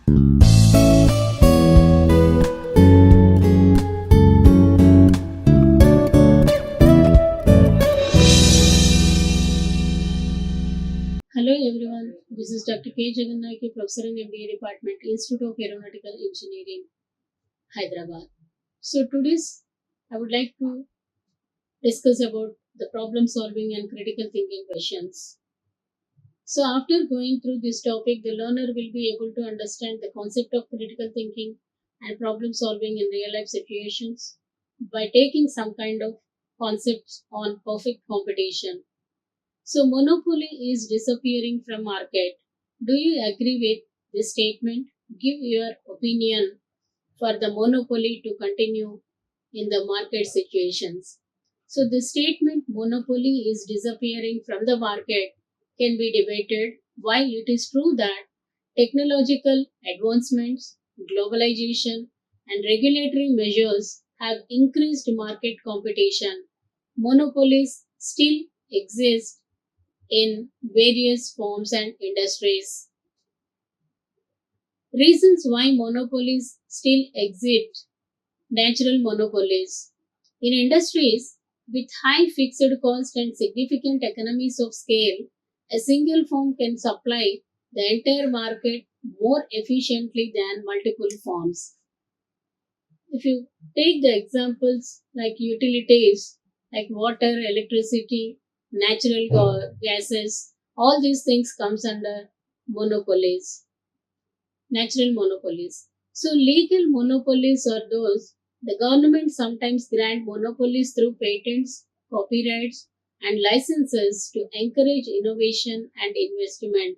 Hello everyone, this is Dr. K. Jagannayaki, Professor in MBA Department, Institute of Aeronautical Engineering, Hyderabad. So today's I would like to discuss about the problem solving and critical thinking questions. So after going through this topic, the learner will be able to understand the concept of critical thinking and problem solving in real life situations by taking some kind of concepts on perfect competition. So monopoly is disappearing from market. Do you agree with this statement? Give your opinion for the monopoly to continue in the market situations. So the statement monopoly is disappearing from the market can be debated. While it is true that technological advancements, globalization, and regulatory measures have increased market competition, monopolies still exist in various forms and industries. Reasons why monopolies still exist: natural monopolies. In industries with high fixed cost and significant economies of scale, a single firm can supply the entire market more efficiently than multiple firms. If you take the examples like utilities, like water, electricity, gases, all these things comes under monopolies, natural monopolies. So legal monopolies are those the government sometimes grant monopolies through patents, copyrights, and licenses to encourage innovation and investment.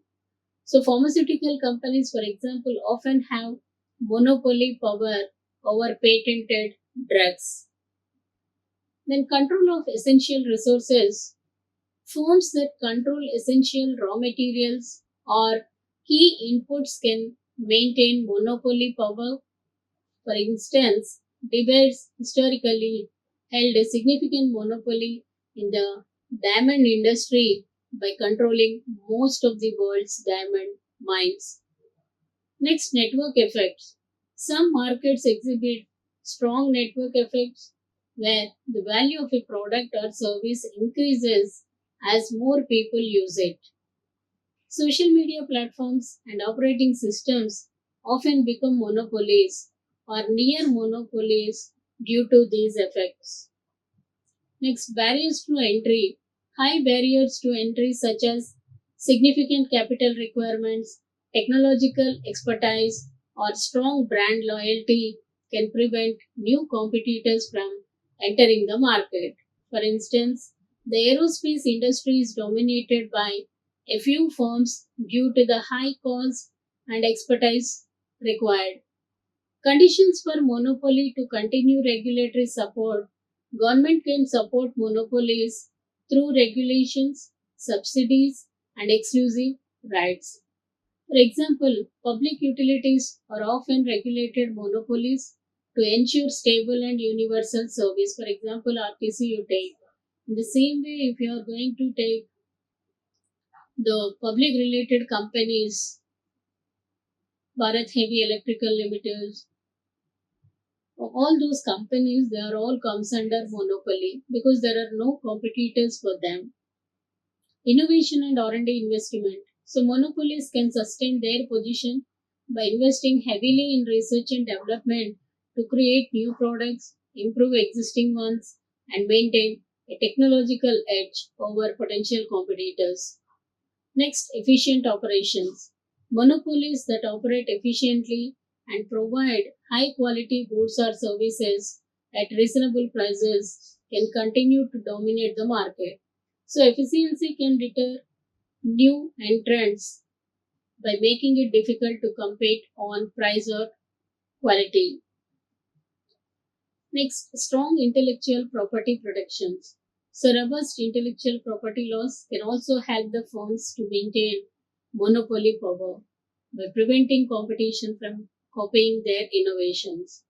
So pharmaceutical companies, for example, often have monopoly power over patented drugs. Then control of essential resources. Firms that control essential raw materials or key inputs can maintain monopoly power. For instance, debates historically held a significant monopoly in the diamond industry by controlling most of the world's diamond mines. Next, network effects. Some markets exhibit strong network effects where the value of a product or service increases as more people use it. Social media platforms and operating systems often become monopolies or near monopolies due to these effects. Next, barriers to entry. High barriers to entry, such as significant capital requirements, technological expertise, or strong brand loyalty, can prevent new competitors from entering the market. For instance, the aerospace industry is dominated by a few firms due to the high cost and expertise required. Conditions for monopoly to continue regulatory support. Government can support monopolies through regulations, subsidies, and exclusive rights. For example, public utilities are often regulated monopolies to ensure stable and universal service. For example, RTC you take. In the same way, if you are going to take the public related companies, Bharat Heavy Electrical Limited, all those companies, they are all comes under monopoly because there are no competitors for them. Innovation and R&D investment. So monopolies can sustain their position by investing heavily in research and development to create new products, improve existing ones, and maintain a technological edge over potential competitors. Next, efficient operations. Monopolies that operate efficiently and provide high quality goods or services at reasonable prices can continue to dominate the market. So, efficiency can deter new entrants by making it difficult to compete on price or quality. Next, strong intellectual property protections. So, robust intellectual property laws can also help the firms to maintain monopoly power by preventing competition from copying their innovations.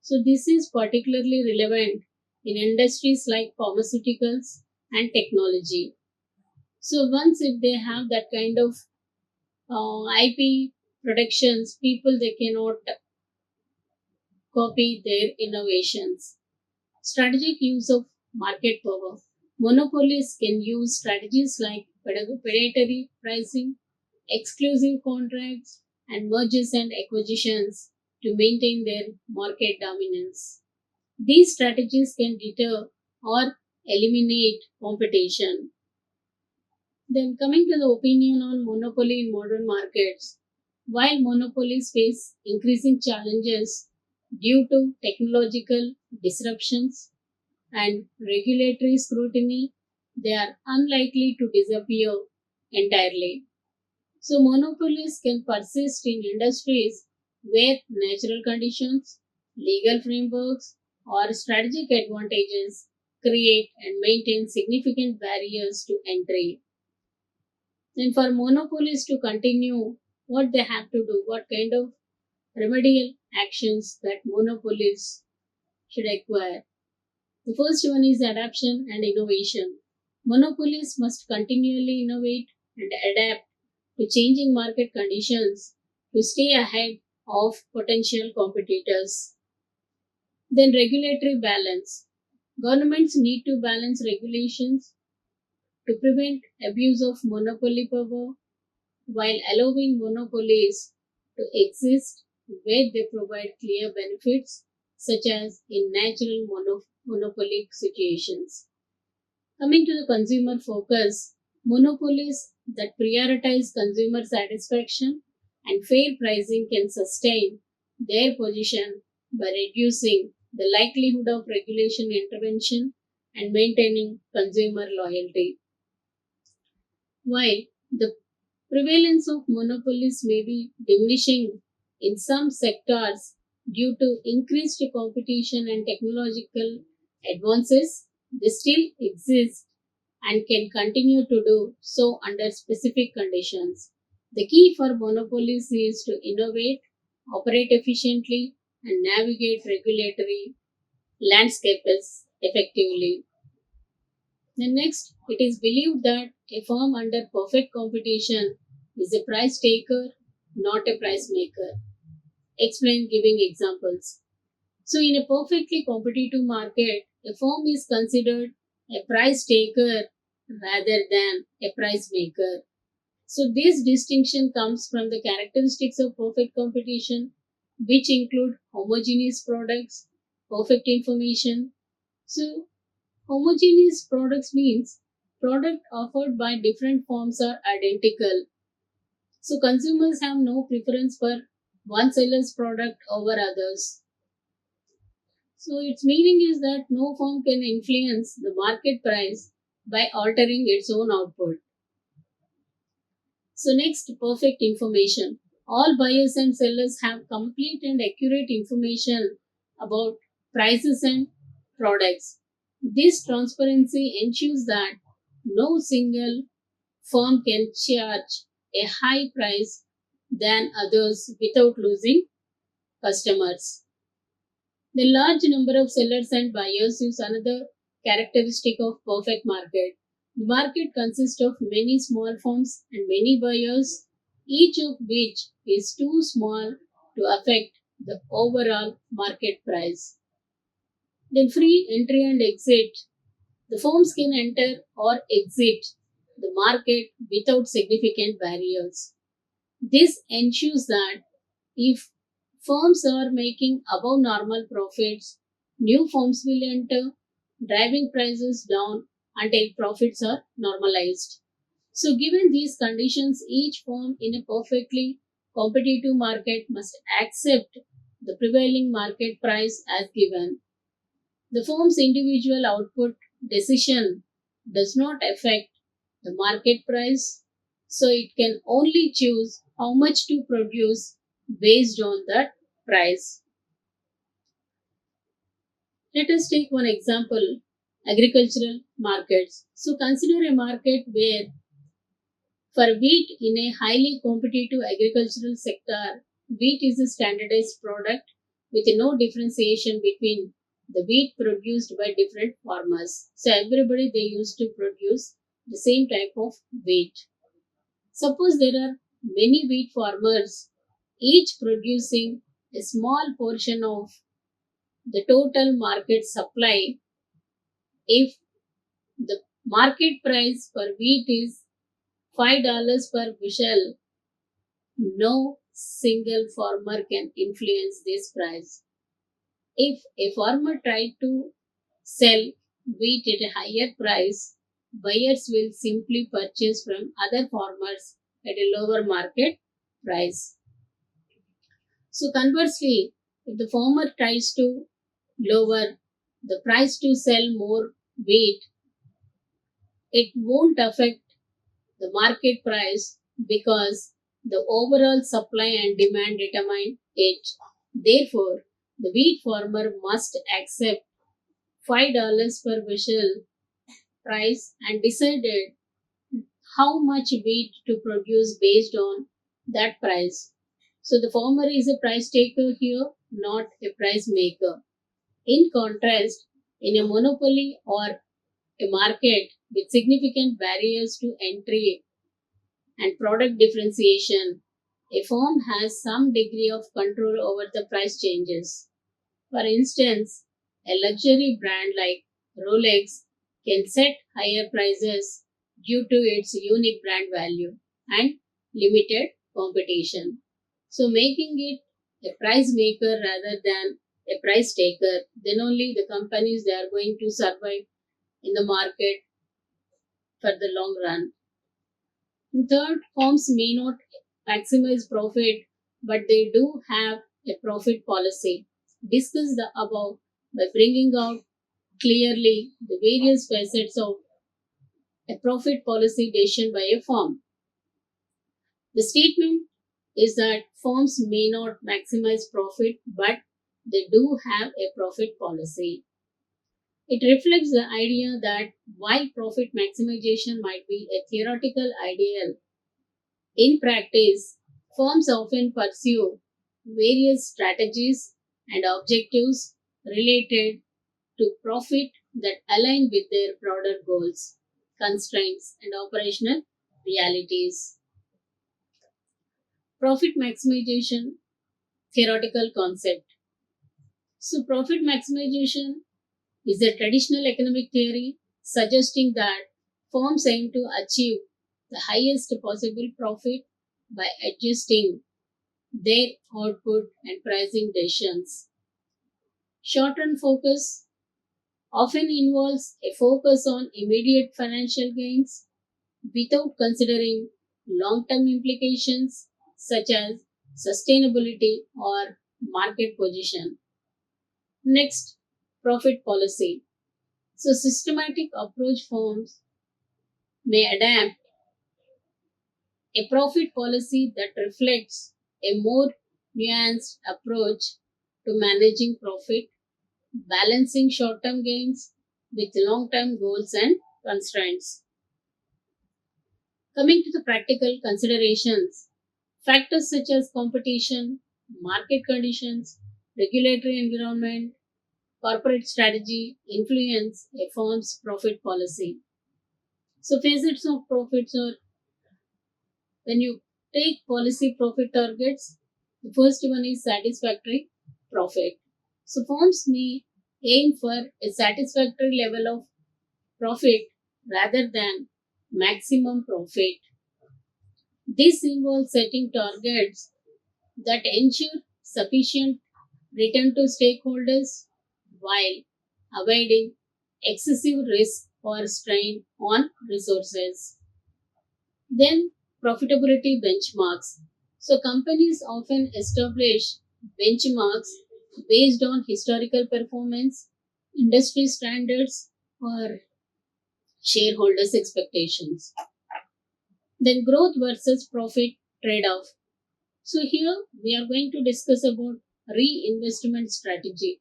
So, this is particularly relevant in industries like pharmaceuticals and technology. So, once if they have that kind of IP protections people they cannot copy their innovations. Strategic use of market power. Monopolies can use strategies like predatory pricing, exclusive contracts, and mergers and acquisitions to maintain their market dominance. These strategies can deter or eliminate competition. Then, coming to the opinion on monopoly in modern markets, while monopolies face increasing challenges due to technological disruptions and regulatory scrutiny, they are unlikely to disappear entirely. So, monopolies can persist in industries where natural conditions, legal frameworks, or strategic advantages create and maintain significant barriers to entry. And for monopolies to continue, what they have to do, what kind of remedial actions that monopolies should acquire. The first one is adaptation and innovation. Monopolies must continually innovate and adapt to changing market conditions to stay ahead of potential competitors. Then, regulatory balance. Governments need to balance regulations to prevent abuse of monopoly power while allowing monopolies to exist where they provide clear benefits, such as in natural monopoly situations. Coming to the consumer focus, monopolies that prioritize consumer satisfaction and fair pricing can sustain their position by reducing the likelihood of regulation intervention and maintaining consumer loyalty. While the prevalence of monopolies may be diminishing in some sectors due to increased competition and technological advances, they still exist and can continue to do so under specific conditions. The key for monopolies is to innovate, operate efficiently, and navigate regulatory landscapes effectively. Then next, it is believed that a firm under perfect competition is a price taker, not a price maker. Explain giving examples. So, in a perfectly competitive market, a firm is considered a price taker rather than a price maker. So, this distinction comes from the characteristics of perfect competition, which include homogeneous products, perfect information. So, homogeneous products means product offered by different firms are identical. So consumers have no preference for one seller's product over others. So its meaning is that no firm can influence the market price by altering its own output. So next, perfect information. All buyers and sellers have complete and accurate information about prices and products. This transparency ensures that no single firm can charge a high price than others without losing customers. The large number of sellers and buyers is another characteristic of perfect market. The market consists of many small firms and many buyers, each of which is too small to affect the overall market price. Then free entry and exit. The firms can enter or exit the market without significant barriers. This ensures that if firms are making above normal profits, new firms will enter, driving prices down until profits are normalized. So, given these conditions, each firm in a perfectly competitive market must accept the prevailing market price as given. The firm's individual output decision does not affect the market price, so it can only choose how much to produce based on that price. Let us take one example, agricultural markets. So consider a market where for wheat in a highly competitive agricultural sector, wheat is a standardized product with no differentiation between the wheat produced by different farmers. So everybody they used to produce the same type of wheat. Suppose there are many wheat farmers each producing a small portion of the total market supply. If the market price for wheat is $5 per bushel, no single farmer can influence this price. If a farmer tried to sell wheat at a higher price, buyers will simply purchase from other farmers at a lower market price. So, conversely, if the farmer tries to lower the price to sell more wheat, it won't affect the market price because the overall supply and demand determine it. Therefore, the wheat farmer must accept $5 per bushel price and decided how much wheat to produce based on that price. So the farmer is a price taker here, not a price maker. In contrast, in a monopoly or a market with significant barriers to entry and product differentiation, a firm has some degree of control over the price changes. For instance, a luxury brand like Rolex can set higher prices due to its unique brand value and limited competition. So, making it a price maker rather than a price taker, then only the companies they are going to survive in the market for the long run. And third, firms may not maximize profit, but they do have a profit policy. Discuss the above by bringing out clearly the various facets of a profit policy decision by a firm. The statement is that firms may not maximize profit, but they do have a profit policy. It reflects the idea that while profit maximization might be a theoretical ideal, in practice, firms often pursue various strategies and objectives related to profit that align with their broader goals, constraints, and operational realities. Profit maximization theoretical concept. So, profit maximization is a traditional economic theory suggesting that firms aim to achieve the highest possible profit by adjusting their output and pricing decisions. Short term focus often involves a focus on immediate financial gains without considering long term implications such as sustainability or market position. Next, profit policy. So, systematic approach firms may adapt a profit policy that reflects a more nuanced approach to managing profit, balancing short term gains with long term goals and constraints. Coming to the practical considerations, factors such as competition, market conditions, regulatory environment, corporate strategy influence a firm's profit policy. So, facets of profits are when you take policy profit targets, the first one is satisfactory profit. So, firms may aim for a satisfactory level of profit rather than maximum profit. This involves setting targets that ensure sufficient return to stakeholders while avoiding excessive risk or strain on resources. Then, profitability benchmarks. So, companies often establish benchmarks based on historical performance, industry standards, or shareholders' expectations. Then, growth versus profit trade off. So, here we are going to discuss about reinvestment strategy.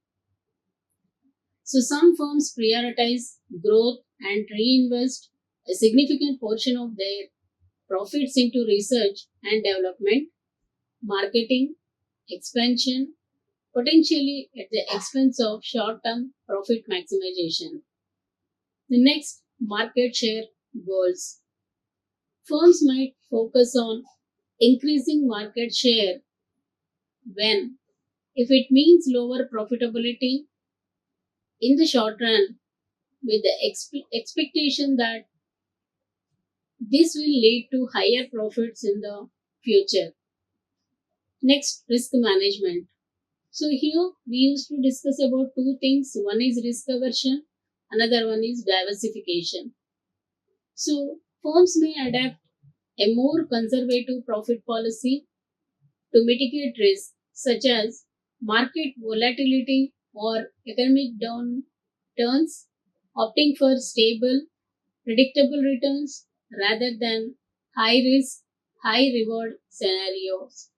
So, some firms prioritize growth and reinvest a significant portion of their profits into research and development, marketing, expansion, potentially at the expense of short term profit maximization. The next, market share goals. Firms might focus on increasing market share when, if it means lower profitability in the short run, with the expectation that this will lead to higher profits in the future. Next, risk management. So here we used to discuss about two things. One is risk aversion, another one is diversification. So firms may adapt a more conservative profit policy to mitigate risk, such as market volatility or economic downturns, opting for stable, predictable returns rather than high risk, high reward scenarios.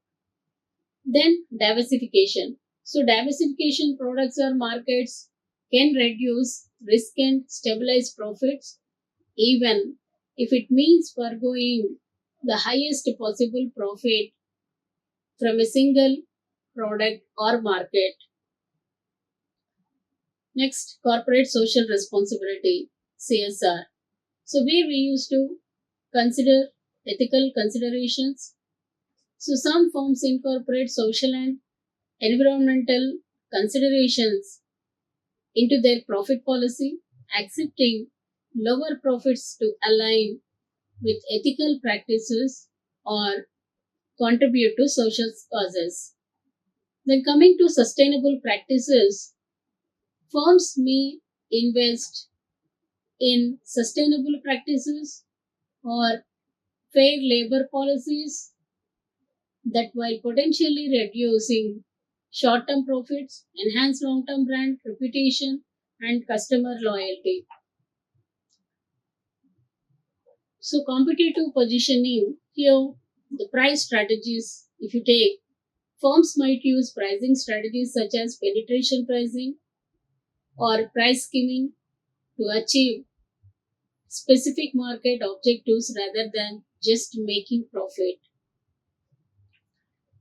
Then diversification. So diversification products or markets can reduce risk and stabilize profits even if it means foregoing the highest possible profit from a single product or market. Next, corporate social responsibility, CSR. So where we used to consider ethical considerations. So some firms incorporate social and environmental considerations into their profit policy, accepting lower profits to align with ethical practices or contribute to social causes. Then, coming to sustainable practices, firms may invest in sustainable practices or fair labor policies that, while potentially reducing short term profits, enhance long term brand reputation and customer loyalty. So, competitive positioning here, the price strategies, if you take, firms might use pricing strategies such as penetration pricing or price skimming to achieve specific market objectives rather than just making profit.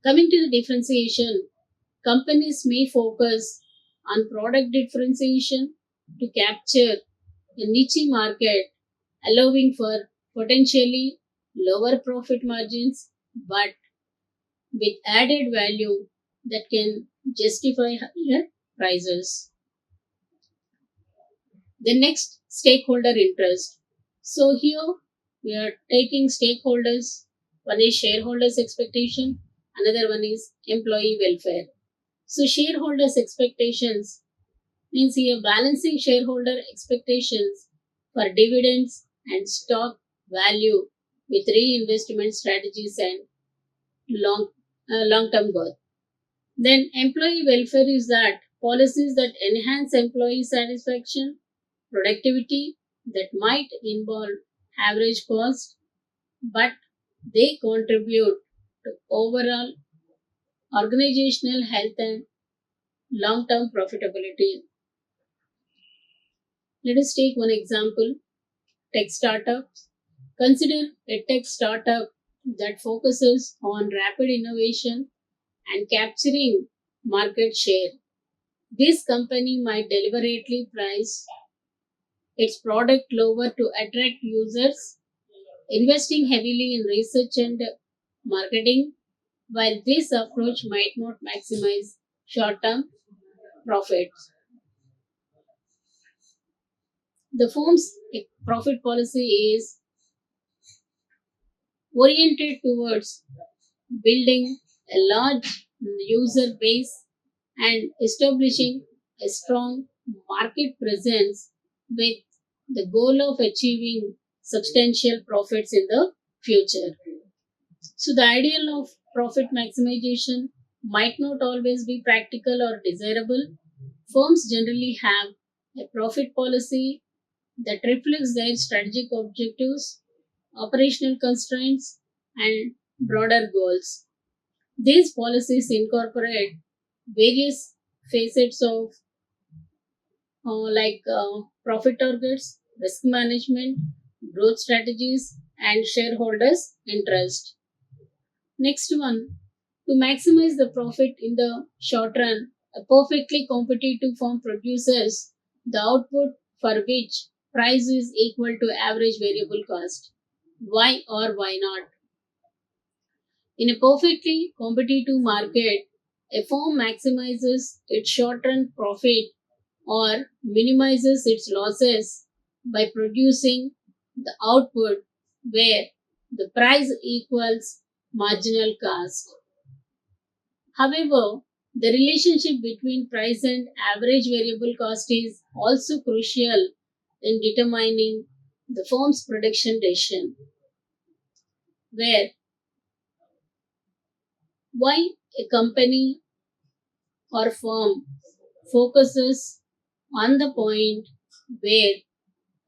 Coming to the differentiation, companies may focus on product differentiation to capture a niche market, allowing for potentially lower profit margins but with added value that can justify higher prices. The next, stakeholder interest. So here we are taking stakeholders. One is shareholders' expectation, another one is employee welfare. So shareholders' expectations means here balancing shareholder expectations for dividends and stock value with reinvestment strategies and long long-term growth. Then employee welfare is that policies that enhance employee satisfaction, productivity that might involve average cost, but they contribute to overall organizational health and long-term profitability. Let us take one example, tech startups. Consider a tech startup that focuses on rapid innovation and capturing market share. This company might deliberately price its product lower to attract users, investing heavily in research and marketing. While this approach might not maximize short term profits, the firm's profit policy is oriented towards building a large user base and establishing a strong market presence with the goal of achieving substantial profits in the future. So, the ideal of profit maximization might not always be practical or desirable. Firms generally have a profit policy that reflects their strategic objectives, operational constraints, and broader goals. These policies incorporate various facets of profit targets, risk management, growth strategies, and shareholders' interest. Next one, to maximize the profit in the short run, a perfectly competitive firm produces the output for which price is equal to average variable cost. Why or why not? In a perfectly competitive market, A firm maximizes its short run profit or minimizes its losses by producing the output where the price equals marginal cost. However, the relationship between price and average variable cost is also crucial in determining the firm's production decision, where why a company or firm focuses on the point where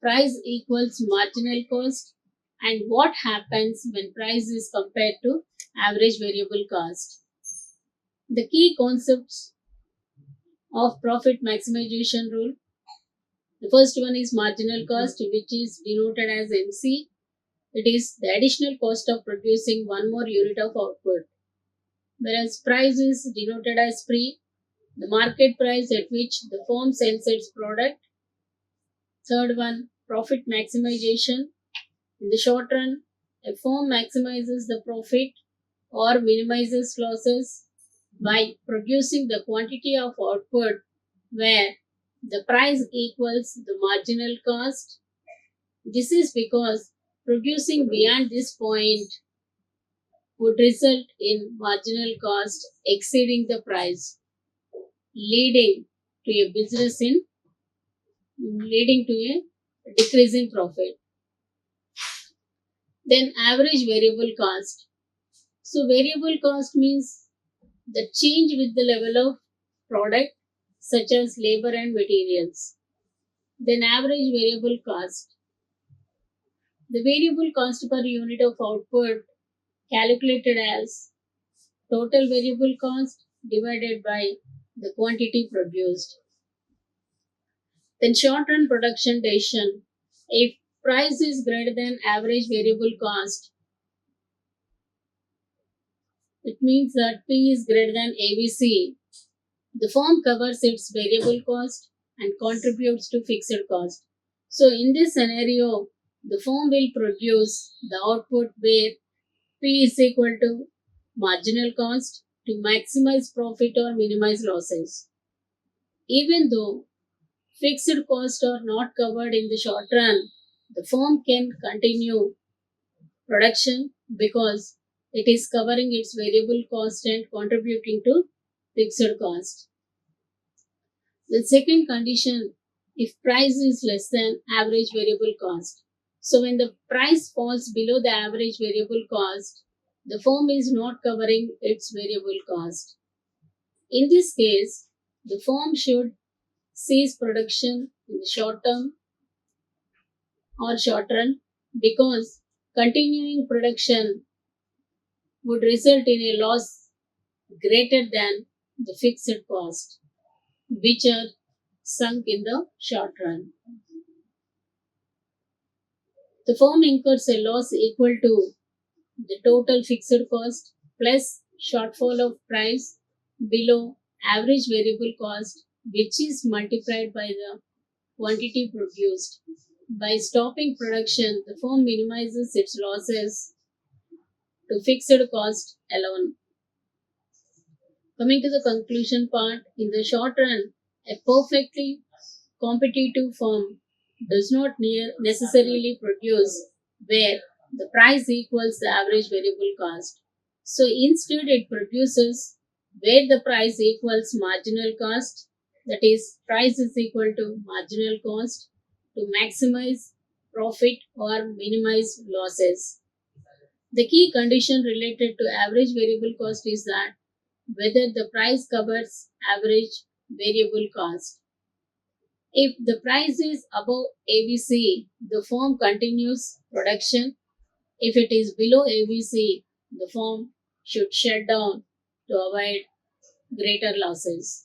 price equals marginal cost and what happens when price is compared to average variable cost. The key concepts of profit maximization rule. The first one is marginal cost, which is denoted as MC. It is the additional cost of producing one more unit of output. Whereas price is denoted as P, the market price at which the firm sells its product. Third one, profit maximization. In the short run, a firm maximizes the profit or minimizes losses by producing the quantity of output where the price equals the marginal cost. This is because producing beyond this point would result in marginal cost exceeding the price, leading to a business in leading to a decrease in profit. Then average variable cost. So variable cost means the change with the level of product such as labor and materials. Then average variable cost. The variable cost per unit of output calculated as total variable cost divided by the quantity produced. Then short run production decision. If price is greater than average variable cost, it means that P is greater than ABC. The firm covers its variable cost and contributes to fixed cost. So in this scenario, the firm will produce the output where P is equal to marginal cost to maximize profit or minimize losses. Even though fixed costs are not covered in the short run, the firm can continue production because it is covering its variable cost and contributing to fixed cost. The second condition, if price is less than average variable cost. So when the price falls below the average variable cost, the firm is not covering its variable cost. In this case, the firm should cease production in the short term or short run because continuing production would result in a loss greater than the fixed cost, which are sunk in the short run. The firm incurs a loss equal to the total fixed cost plus shortfall of price below average variable cost, which is multiplied by the quantity produced. By stopping production, the firm minimizes its losses to fixed cost alone. Coming to the conclusion part, in the short run, a perfectly competitive firm does not necessarily produce where the price equals the average variable cost. So instead, it produces where the price equals marginal cost, that is, price is equal to marginal cost to maximize profit or minimize losses. The key condition related to average variable cost is that whether the price covers average variable cost. If the price is above ABC, the firm continues production. If it is below ABC, the firm should shut down to avoid greater losses.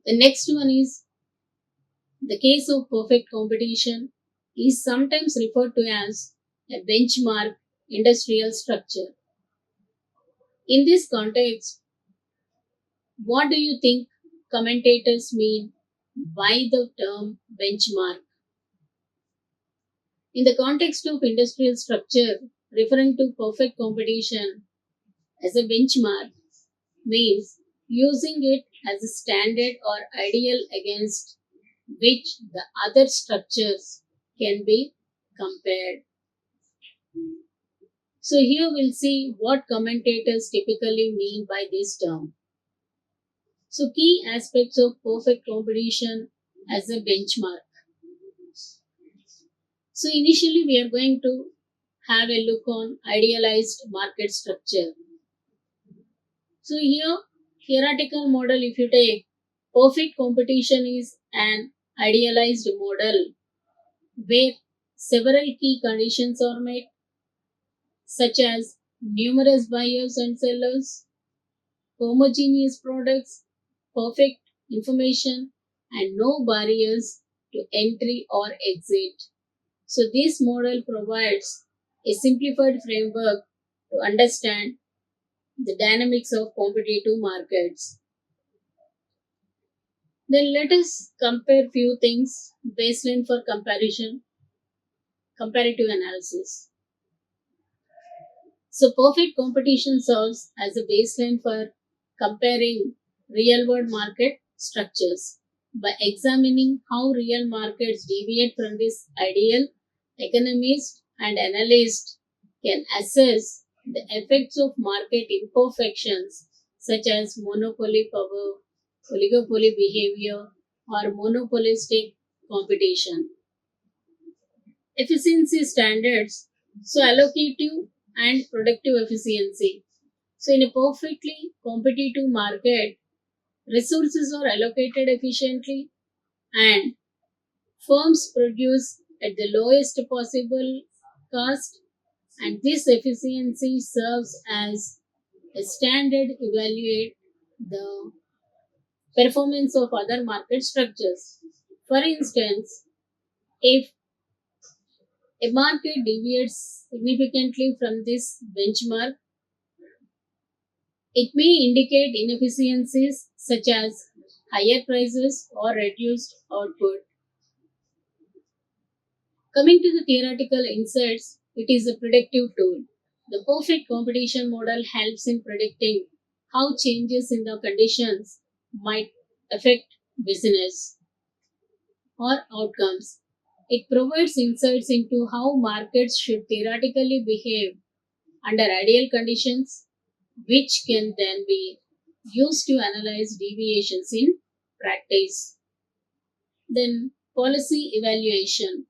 The next one is the case of perfect competition is sometimes referred to as a benchmark industrial structure. In this context, what do you think commentators mean by the term benchmark? In the context of industrial structure, referring to perfect competition as a benchmark, means using it as a standard or ideal against which the other structures can be compared. So here we'll see what commentators typically mean by this term. So key aspects of perfect competition as a benchmark. So initially we are going to have a look on idealized market structure. So here theoretical model, if you take, perfect competition is an idealized model where several key conditions are met, such as numerous buyers and sellers, homogeneous products, perfect information, and no barriers to entry or exit. So, this model provides a simplified framework to understand the dynamics of competitive markets. Then let us compare few things, baseline for comparison, comparative analysis. So perfect competition serves as a baseline for comparing real world market structures. By examining how real markets deviate from this ideal, economists and analysts can assess the effects of market imperfections such as monopoly power, oligopoly behavior, or monopolistic competition. Efficiency standards, so allocative and productive efficiency. So, in a perfectly competitive market, resources are allocated efficiently and firms produce at the lowest possible cost, and this efficiency serves as a standard evaluate the performance of other market structures. For instance, if a market deviates significantly from this benchmark, it may indicate inefficiencies such as higher prices or reduced output. Coming to the theoretical insights, it is a predictive tool. The perfect competition model helps in predicting how changes in the conditions might affect business or outcomes. It provides insights into how markets should theoretically behave under ideal conditions, which can then be used to analyze deviations in practice. Then, policy evaluation.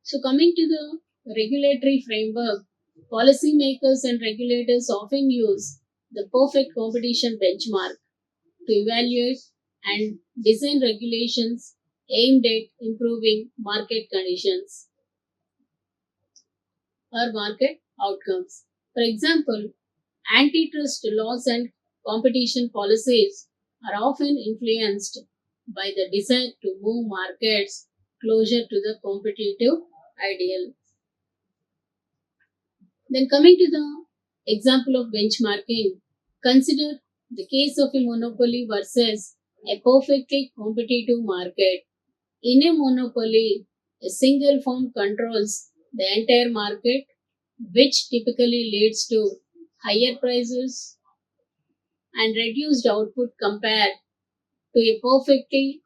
So, coming to the regulatory framework, policymakers and regulators often use the perfect competition benchmark to evaluate and design regulations aimed at improving market conditions or market outcomes. For example, antitrust laws and competition policies are often influenced by the desire to move markets closer to the competitive ideal. Then, coming to the example of benchmarking, consider the case of a monopoly versus a perfectly competitive market. In a monopoly, a single firm controls the entire market, which typically leads to higher prices and reduced output compared to a perfectly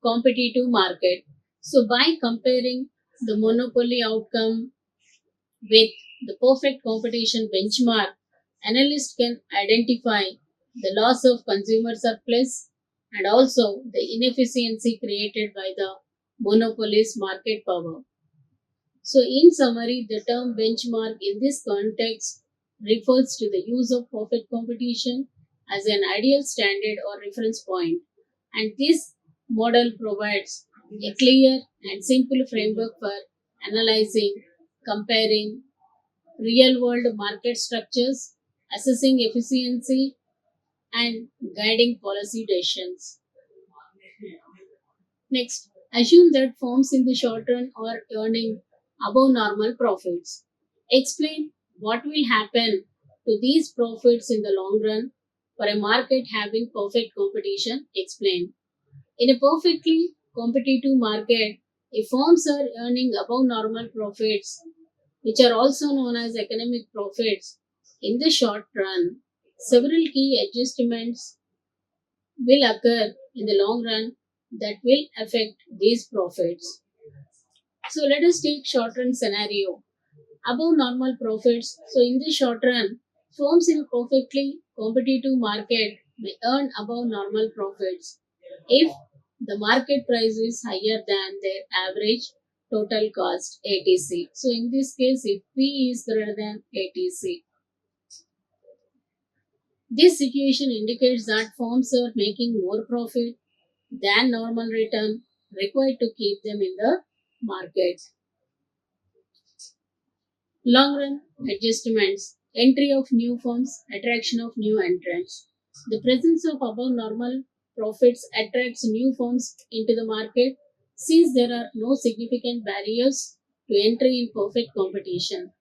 competitive market. So, by comparing the monopoly outcome with the perfect competition benchmark, analysts can identify the loss of consumer surplus and also the inefficiency created by the monopoly's market power. So, in summary, the term benchmark in this context refers to the use of perfect competition as an ideal standard or reference point, and this model provides a clear and simple framework for analyzing, comparing real world market structures, assessing efficiency, and guiding policy decisions. Next, assume that firms in the short run are earning above normal profits. Explain what will happen to these profits in the long run for a market having perfect competition. Explain. In a perfectly competitive market, if firms are earning above normal profits, which are also known as economic profits, in the short run, Several key adjustments will occur in the long run that will affect these profits. So let us take short run scenario. Above normal profits. So in the short run, firms in a perfectly competitive market may earn above normal profits if the market price is higher than their average total cost ATC. So in this case, if P is greater than ATC, this situation indicates that firms are making more profit than normal return required to keep them in the market. Long run adjustments, entry of new firms, attraction of new entrants. The presence of above normal profits attracts new firms into the market since there are no significant barriers to entry in perfect competition.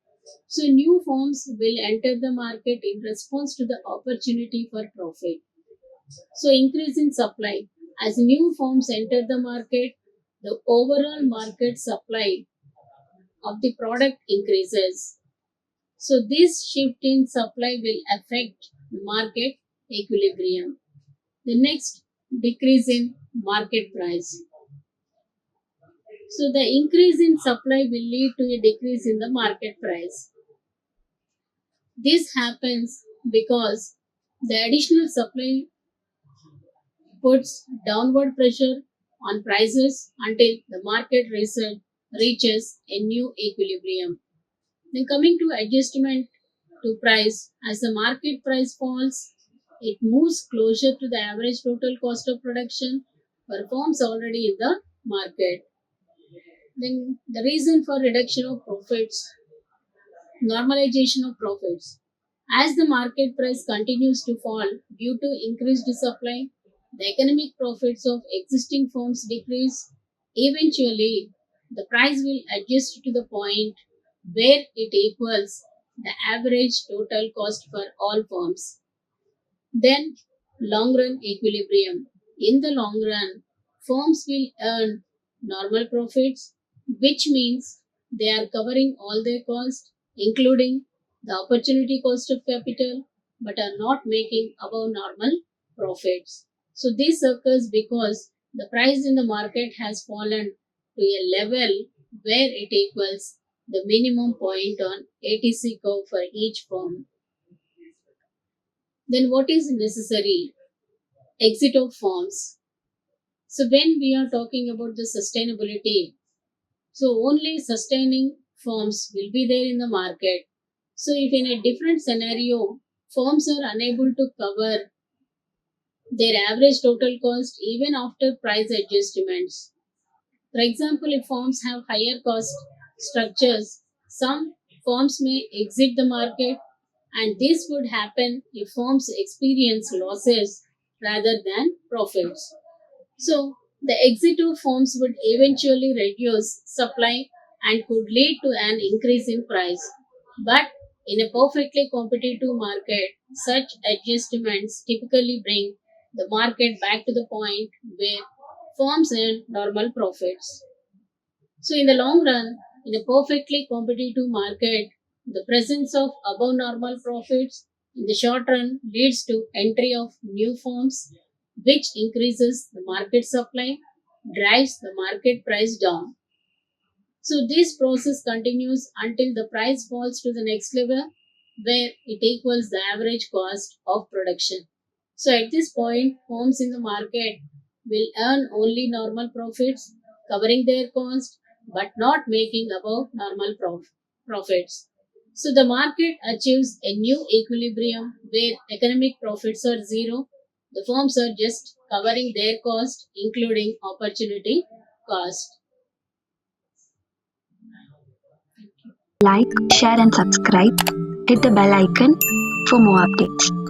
So, new firms will enter the market in response to the opportunity for profit. So, increase in supply. As new firms enter the market, the overall market supply of the product increases. So this shift in supply will affect market equilibrium. The next, decrease in market price. So the increase in supply will lead to a decrease in the market price. This happens because the additional supply puts downward pressure on prices until the market reaches a new equilibrium. Then coming to adjustment to price, as the market price falls, it moves closer to the average total cost of production for firms already in the market. Then the reason for reduction of profits, normalization of profits. As the market price continues to fall due to increased supply, the economic profits of existing firms decrease. Eventually, the price will adjust to the point where it equals the average total cost for all firms. Then, long run equilibrium. In the long run, firms will earn normal profits, which means they are covering all their costs, including the opportunity cost of capital, but are not making above normal profits. So, this occurs because the price in the market has fallen to a level where it equals the minimum point on ATC curve for each firm. Then, what is necessary? Exit of firms. So when we are talking about the sustainability, so only sustaining firms will be there in the market. So if in a different scenario, firms are unable to cover their average total cost even after price adjustments. For example, if firms have higher cost structures, some firms may exit the market, and this would happen if firms experience losses rather than profits. So, the exit of firms would eventually reduce supply and could lead to an increase in price. But in a perfectly competitive market, such adjustments typically bring the market back to the point where firms earn normal profits. So, in the long run, in a perfectly competitive market, the presence of above normal profits in the short run leads to entry of new firms, which increases the market supply, drives the market price down. So, this process continues until the price falls to the next level where it equals the average cost of production. So, at this point, firms in the market will earn only normal profits, covering their cost but not making above normal profits. So, the market achieves a new equilibrium where economic profits are zero. The firms are just covering their cost, including opportunity cost. Like, share, and subscribe. Hit the bell icon for more updates.